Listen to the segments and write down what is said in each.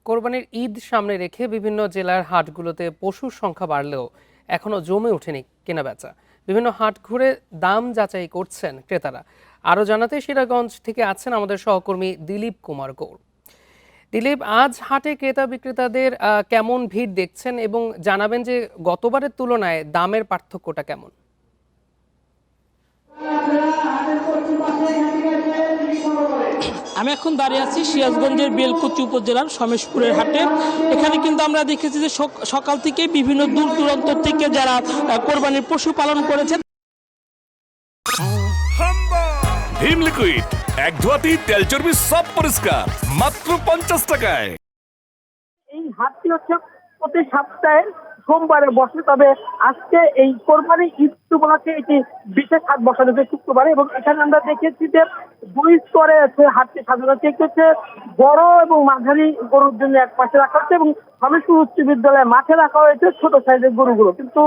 কোরবানির ঈদ সামনে রেখে বিভিন্ন জেলার হাটগুলোতে পশুর সংখ্যা বাড়লেও এখনো জমে ওঠেনি কেনাবেচা। বিভিন্ন হাট ঘুরে দাম যাচাই করছেন ক্রেতারা। আরও জানাতে সিরাজগঞ্জ থেকে আছেন আমাদের সহকর্মী দিলীপ কুমার গৌর। দিলীপ, আজ হাটে ক্রেতা বিক্রেতাদের কেমন ভিড় দেখছেন এবং জানাবেন যে গতবারের তুলনায় দামের পার্থক্যটা কেমন? আমি এখন দাঁড়িয়ে আছি সিরাজগঞ্জের বেলকুচি উপজেলার সমেশপুরের হাটে। এখানে কিন্তু আমরা দেখেছি যে সকাল থেকে বিভিন্ন দূর দূরান্ত থেকে যারা কোরবানির পশু পালন করেছে। ভীম লিকুইড এক ধোয়াতেই তেল চর্বি সব পরিষ্কার মাত্র 50 টাকায়। এই হাটটি হচ্ছে প্রতি সপ্তাহে সোমবারে বসে, তবে আজকে এই কোরবানি ঈদ উপলক্ষে এটি বিশেষ হাট বসানো হয়েছে শুক্রবারে। এবং এখানে আমরা দেখেছি যে দুই স্তরে আছে হাটটি সাজানো হচ্ছে। একটি হচ্ছে বড় এবং মাঝারি গরুর জন্য এক পাশে রাখা হচ্ছে এবং সমেশপুর উচ্চ বিদ্যালয়ে মাঠে রাখা হয়েছে ছোট সাইজের গরুগুলো। কিন্তু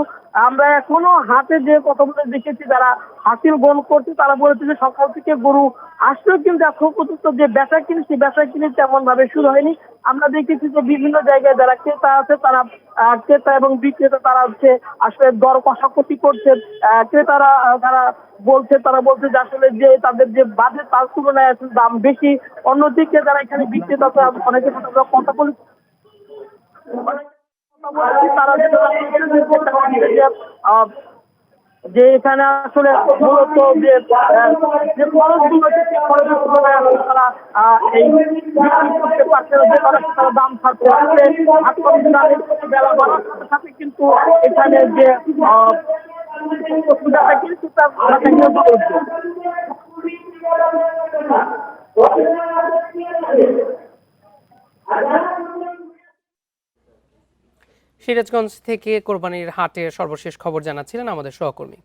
আমরা এখনো হাটে যে কতগুলো দেখেছি যারা হাসিল গণ করছে তারা বলেছে যে সকাল থেকে গরু আসলেও কিন্তু এখন পর্যন্ত যে বেচা কিনি সেই বেচা কিনি তেমন ভাবে শুরু হয়নি। আমরা দেখেছি যে বিভিন্ন জায়গায় যারা ক্রেতা আছে তারা ক্রেতা এবং বিক্রেতা তারা হচ্ছে আসলে দর কষাকষি করছে। ক্রেতারা যারা তারা বলছে যে আসলে যে তাদের যে বাজেট তার তুলনায় আসলে দাম বেশি। অন্যদিকে যারা এখানে বিক্রেতা অনেকের সাথে আমরা কথা বলি, তারা যে এখানে আসলে মূলত যে খরচগুলো তারা এই করতে পারছে তারা দাম ছাড়তে বেলা বাড়ার সাথে সাথে কিন্তু এখানে যে কিন্তু তার সিরাজগঞ্জ থেকে কোরবানির হাটের সর্বশেষ খবর জানাচ্ছিলেন আমাদের সহকর্মী।